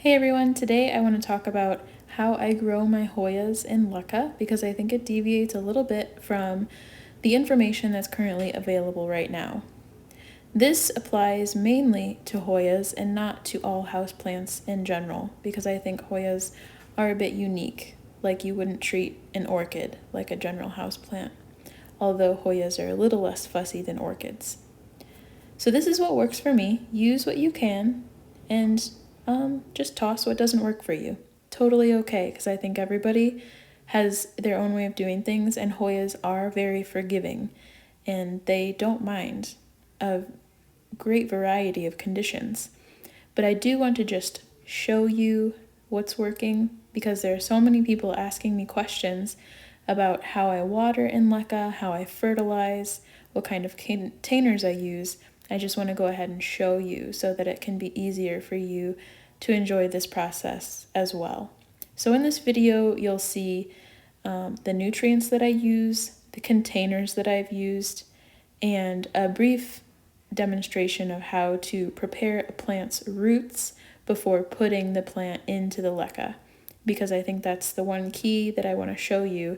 Hey everyone, today I want to talk about how I grow my Hoyas in LECA because I think it deviates a little bit from the information that's currently available right now. This applies mainly to Hoyas and not to all houseplants in general because I think Hoyas are a bit unique, like you wouldn't treat an orchid like a general houseplant, although Hoyas are a little less fussy than orchids. So this is what works for me. Use what you can and just toss what doesn't work for you. Totally okay, because I think everybody has their own way of doing things, and Hoyas are very forgiving, and they don't mind a great variety of conditions. But I do want to just show you what's working, because there are so many people asking me questions about how I water in LECA, how I fertilize, what kind of containers I use. I just want to go ahead and show you so that it can be easier for you to enjoy this process as well. So in this video, you'll see the nutrients that I use, the containers that I've used, and a brief demonstration of how to prepare a plant's roots before putting the plant into the LECA, because I think that's the one key that I want to show you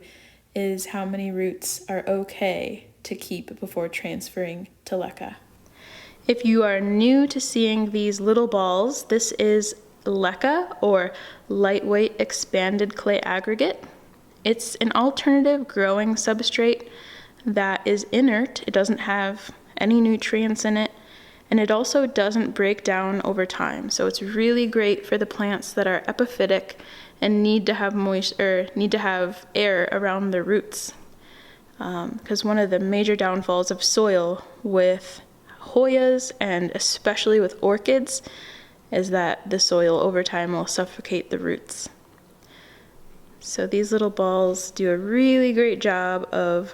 is how many roots are okay to keep before transferring to LECA. If you are new to seeing these little balls, this is LECA, or lightweight expanded clay aggregate. It's an alternative growing substrate that is inert. It doesn't have any nutrients in it, and it also doesn't break down over time. So it's really great for the plants that are epiphytic and need to have need to have air around their roots. Because one of the major downfalls of soil with Hoyas, and especially with orchids, is that the soil over time will suffocate the roots. So these little balls do a really great job of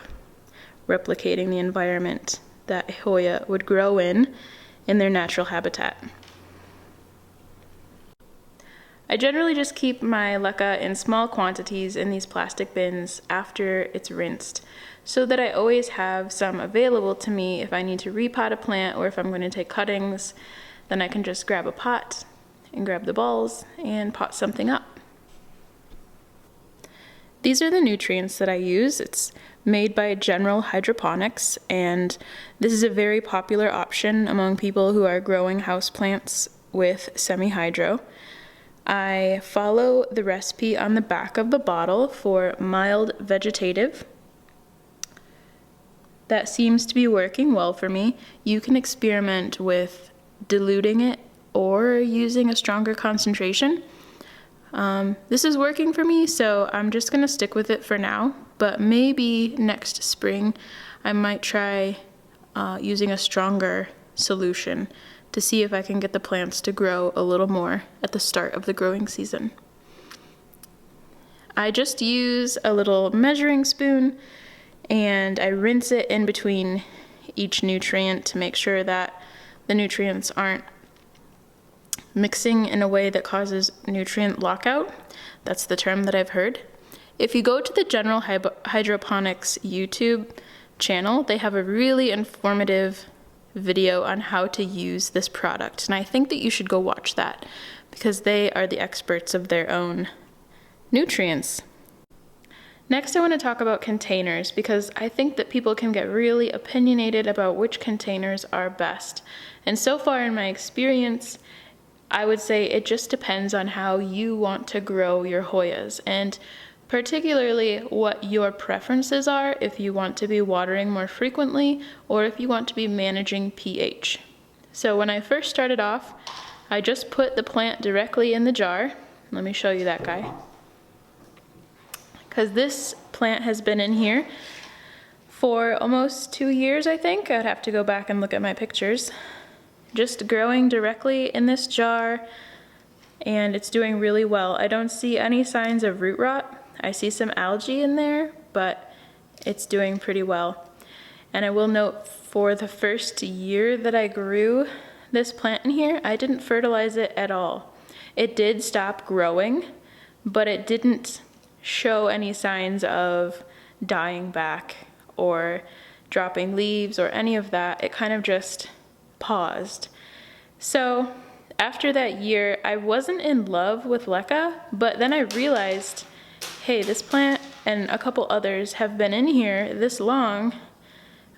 replicating the environment that a Hoya would grow in their natural habitat. I generally just keep my LECA in small quantities in these plastic bins after it's rinsed, so that I always have some available to me if I need to repot a plant, or if I'm going to take cuttings, then I can just grab a pot and grab the balls and pot something up. These are the nutrients that I use. It's made by General Hydroponics, and this is a very popular option among people who are growing houseplants with semi-hydro. I follow the recipe on the back of the bottle for mild vegetative. That seems to be working well for me. You can experiment with diluting it or using a stronger concentration. This is working for me, so I'm just gonna stick with it for now, but maybe next spring I might try using a stronger solution to see if I can get the plants to grow a little more at the start of the growing season. I just use a little measuring spoon and I rinse it in between each nutrient to make sure that the nutrients aren't mixing in a way that causes nutrient lockout. That's the term that I've heard. If you go to the General Hydroponics YouTube channel, they have a really informative video on how to use this product, and I think that you should go watch that because they are the experts of their own nutrients. Next, I want to talk about containers because I think that people can get really opinionated about which containers are best. And so far in my experience, I would say it just depends on how you want to grow your Hoyas, and particularly what your preferences are, if you want to be watering more frequently or if you want to be managing pH. So when I first started off, I just put the plant directly in the jar. Let me show you that guy. Because this plant has been in here for almost 2 years, I think. I'd have to go back and look at my pictures. Just growing directly in this jar, and it's doing really well. I don't see any signs of root rot. I see some algae in there, but it's doing pretty well. And I will note, for the first year that I grew this plant in here, I didn't fertilize it at all. It did stop growing, but it didn't show any signs of dying back or dropping leaves or any of that. It kind of just paused. So after that year, I wasn't in love with LECA, but then I realized, hey, this plant and a couple others have been in here this long.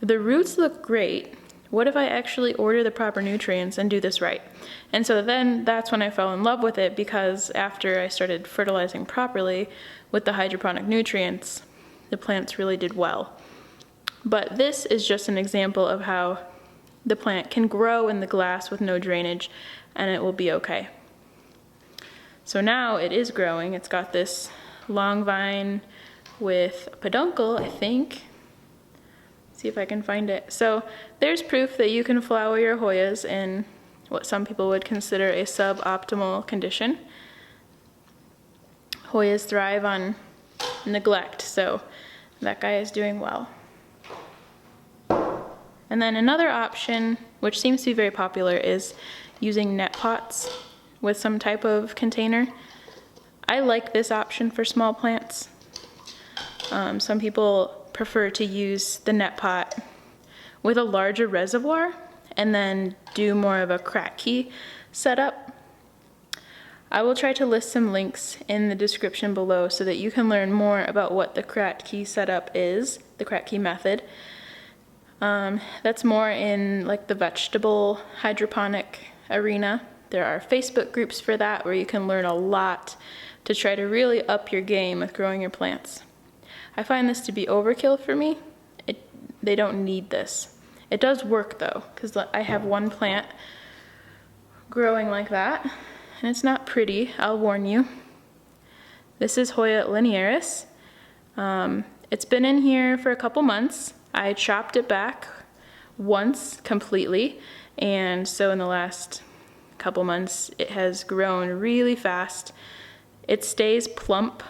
The roots look great. What if I actually order the proper nutrients and do this right? And so then that's when I fell in love with it, because after I started fertilizing properly with the hydroponic nutrients, the plants really did well. But this is just an example of how the plant can grow in the glass with no drainage and it will be okay. So now it is growing. It's got this long vine with a peduncle, I think. See if I can find it. So there's proof that you can flower your Hoyas in what some people would consider a suboptimal condition. Hoyas thrive on neglect, so that guy is doing well. And then another option, which seems to be very popular, is using net pots with some type of container. I like this option for small plants. Some people prefer to use the net pot with a larger reservoir and then do more of a Corky setup. I will try to list some links in the description below so that you can learn more about what the Corky setup is, the Corky method. That's more in like the vegetable hydroponic arena. There are Facebook groups for that where you can learn a lot to try to really up your game with growing your plants. I find this to be overkill for me. They don't need this. It does work though, because I have one plant growing like that, and it's not pretty, I'll warn you. This is Hoya linearis. It's been in here for a couple months. I chopped it back once completely, and so in the last couple months it has grown really fast. It stays plump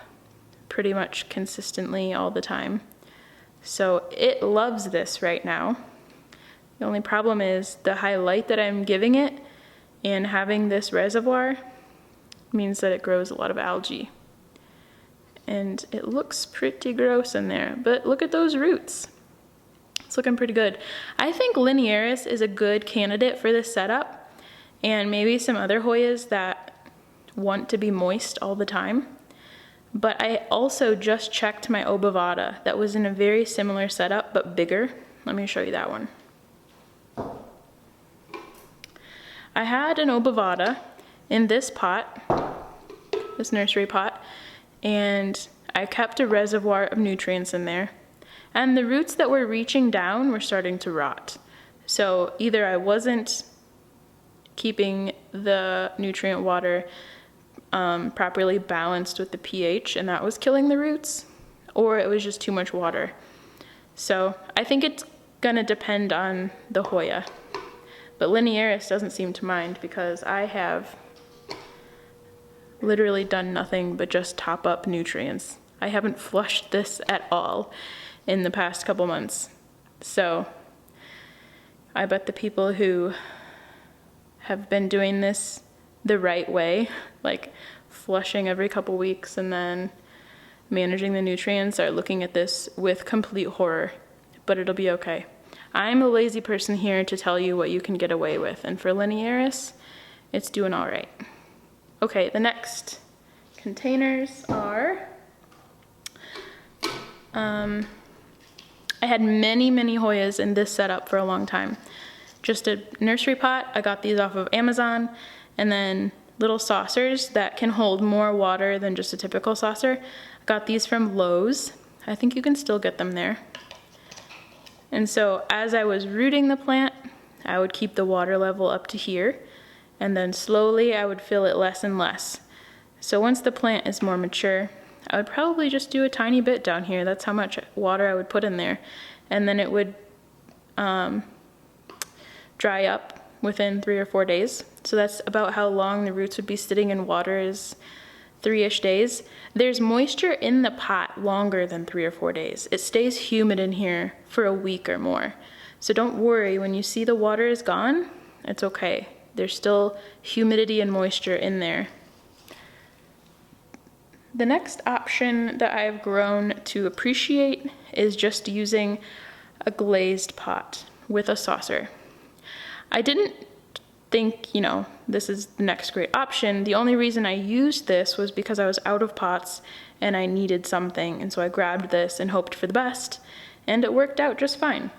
pretty much consistently all the time. So it loves this right now. The only problem is the high light that I'm giving it and having this reservoir means that it grows a lot of algae. And it looks pretty gross in there, but look at those roots. It's looking pretty good. I think linearis is a good candidate for this setup, and maybe some other Hoyas that want to be moist all the time. But I also just checked my obovata that was in a very similar setup, but bigger. Let me show you that one. I had an obovata in this pot, this nursery pot, and I kept a reservoir of nutrients in there. And the roots that were reaching down were starting to rot. So either I wasn't keeping the nutrient water properly balanced with the pH and that was killing the roots, or it was just too much water. So I think it's gonna depend on the Hoya. But linearis doesn't seem to mind because I have literally done nothing but just top up nutrients. I haven't flushed this at all in the past couple months. So I bet the people who have been doing this the right way, like flushing every couple weeks and then managing the nutrients, are looking at this with complete horror, but it'll be okay. I'm a lazy person here to tell you what you can get away with, and for linearis, it's doing all right. Okay, the next containers are, I had many Hoyas in this setup for a long time. Just a nursery pot, I got these off of Amazon, and then little saucers that can hold more water than just a typical saucer. I got these from Lowe's. I think you can still get them there. And so as I was rooting the plant, I would keep the water level up to here, and then slowly I would fill it less and less. So once the plant is more mature, I would probably just do a tiny bit down here. That's how much water I would put in there. And then it would dry up within 3 or 4 days. So that's about how long the roots would be sitting in water, is 3-ish days. There's moisture in the pot longer than 3 or 4 days. It stays humid in here for a week or more. So don't worry, when you see the water is gone, it's okay. There's still humidity and moisture in there. The next option that I've grown to appreciate is just using a glazed pot with a saucer. I didn't think, you know, this is the next great option. The only reason I used this was because I was out of pots and I needed something, and so I grabbed this and hoped for the best, and it worked out just fine.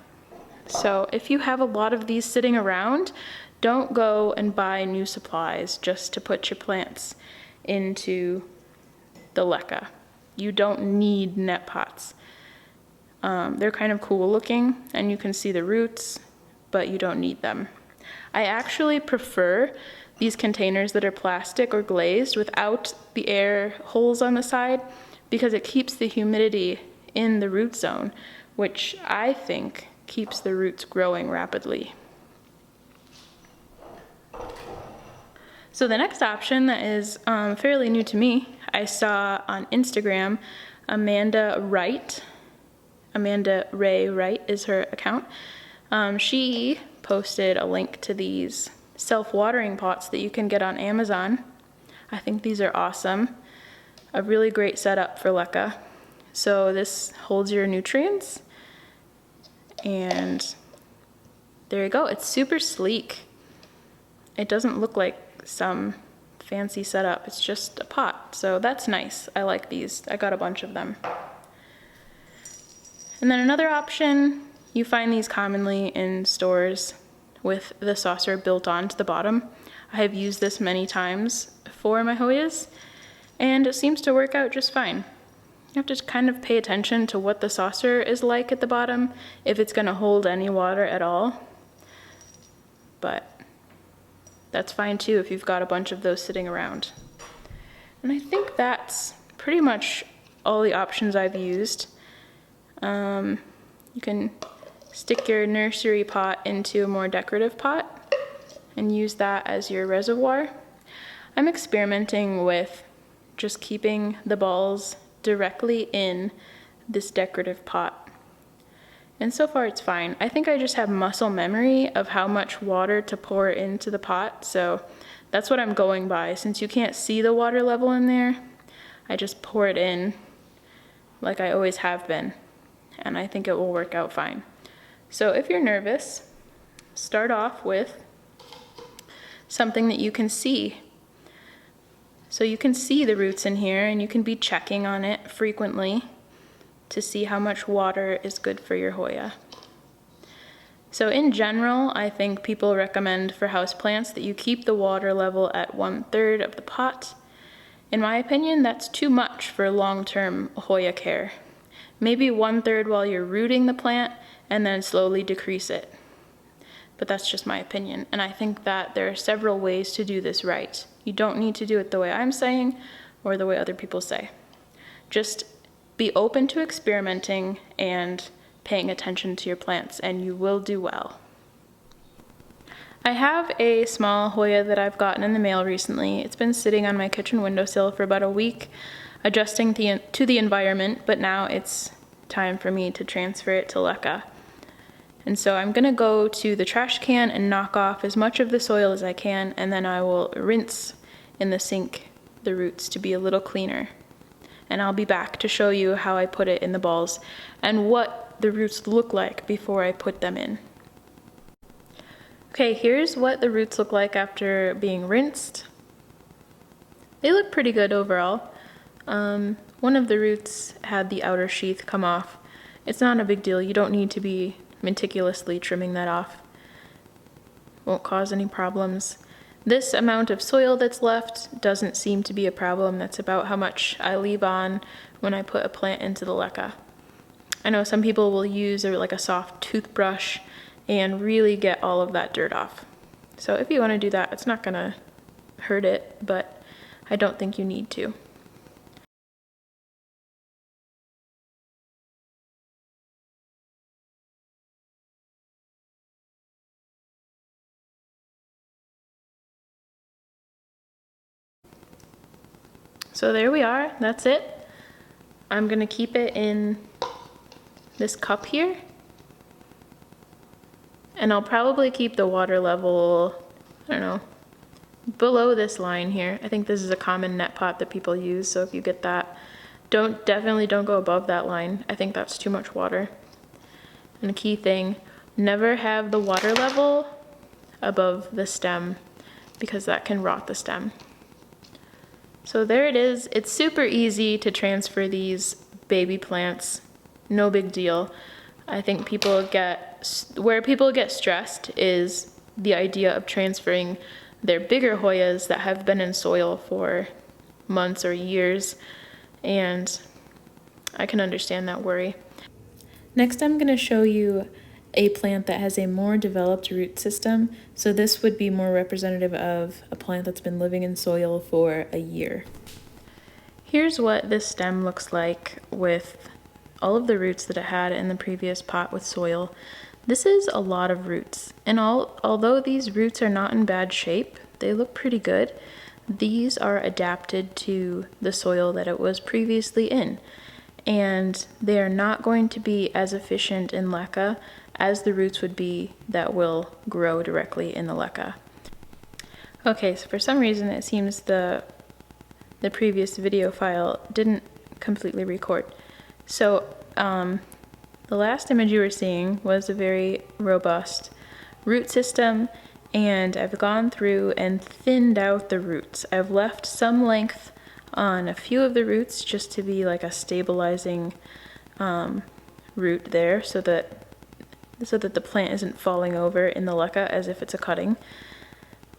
So if you have a lot of these sitting around, don't go and buy new supplies just to put your plants into the LECA. You don't need net pots. They're kind of cool looking and you can see the roots, but you don't need them. I actually prefer these containers that are plastic or glazed without the air holes on the side, because it keeps the humidity in the root zone, which I think keeps the roots growing rapidly. So the next option that is fairly new to me, I saw on Instagram, Amanda Ray Wright is her account. She posted a link to these self-watering pots that you can get on Amazon. I think these are awesome. A really great setup for LECA. So this holds your nutrients, and there you go. It's super sleek. It doesn't look like some fancy setup. It's just a pot, so that's nice. I like these. I got a bunch of them. And then another option, you find these commonly in stores with the saucer built onto the bottom. I have used this many times for my Hoyas, and it seems to work out just fine. You have to kind of pay attention to what the saucer is like at the bottom, if it's going to hold any water at all. But that's fine too if you've got a bunch of those sitting around. And I think that's pretty much all the options I've used. You can stick your nursery pot into a more decorative pot and use that as your reservoir. I'm experimenting with just keeping the balls directly in this decorative pot. And so far it's fine. I think I just have muscle memory of how much water to pour into the pot, so that's what I'm going by. Since you can't see the water level in there, I just pour it in like I always have been, and I think it will work out fine. So if you're nervous, start off with something that you can see. So you can see the roots in here, and you can be checking on it frequently to see how much water is good for your Hoya. So in general, I think people recommend for houseplants that you keep the water level at 1/3 of the pot. In my opinion, that's too much for long-term Hoya care. Maybe 1/3 while you're rooting the plant, and then slowly decrease it. But that's just my opinion, and I think that there are several ways to do this right. You don't need to do it the way I'm saying or the way other people say. Just be open to experimenting and paying attention to your plants, and you will do well. I have a small Hoya that I've gotten in the mail recently. It's been sitting on my kitchen windowsill for about a week, adjusting to the environment, but now it's time for me to transfer it to LECA. And so I'm gonna go to the trash can and knock off as much of the soil as I can, and then I will rinse in the sink the roots to be a little cleaner. And I'll be back to show you how I put it in the balls and what the roots look like before I put them in. Okay, here's what the roots look like after being rinsed. They look pretty good overall. One of the roots had the outer sheath come off. It's not a big deal. You don't need to be meticulously trimming that off. Won't cause any problems. This amount of soil that's left doesn't seem to be a problem. That's about how much I leave on when I put a plant into the LECA. I know some people will use like a soft toothbrush and really get all of that dirt off. So if you want to do that, it's not gonna hurt it, but I don't think you need to. So there we are, that's it. I'm gonna keep it in this cup here. And I'll probably keep the water level, I don't know, below this line here. I think this is a common net pot that people use, so if you get that, definitely don't go above that line. I think that's too much water. And the key thing, never have the water level above the stem because that can rot the stem. So there it is. It's super easy to transfer these baby plants. No big deal. I think where people get stressed is the idea of transferring their bigger Hoyas that have been in soil for months or years, and I can understand that worry. Next, I'm going to show you a plant that has a more developed root system. So this would be more representative of a plant that's been living in soil for a year. Here's what this stem looks like with all of the roots that it had in the previous pot with soil. This is a lot of roots, and although these roots are not in bad shape, they look pretty good. These are adapted to the soil that it was previously in, and they are not going to be as efficient in LECA as the roots would be that will grow directly in the LECA. Okay, so for some reason it seems the previous video file didn't completely record. So the last image you were seeing was a very robust root system, and I've gone through and thinned out the roots. I've left some length on a few of the roots just to be like a stabilizing root there so that the plant isn't falling over in the LECA as if it's a cutting.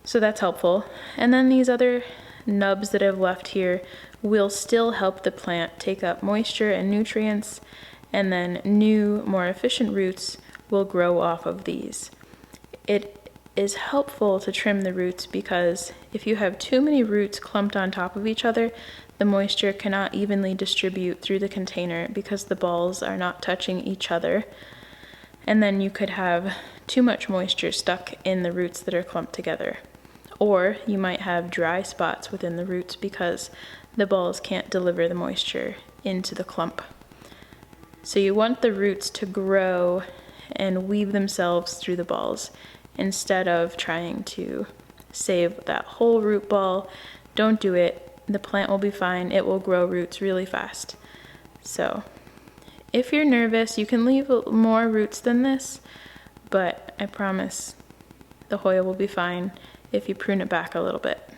So that's helpful. And then these other nubs that I've left here will still help the plant take up moisture and nutrients, and then new, more efficient roots will grow off of these. It is helpful to trim the roots because if you have too many roots clumped on top of each other, the moisture cannot evenly distribute through the container because the balls are not touching each other. And then you could have too much moisture stuck in the roots that are clumped together. Or you might have dry spots within the roots because the balls can't deliver the moisture into the clump. So you want the roots to grow and weave themselves through the balls instead of trying to save that whole root ball. Don't do it. The plant will be fine. It will grow roots really fast. So if you're nervous, you can leave more roots than this, but I promise the Hoya will be fine if you prune it back a little bit.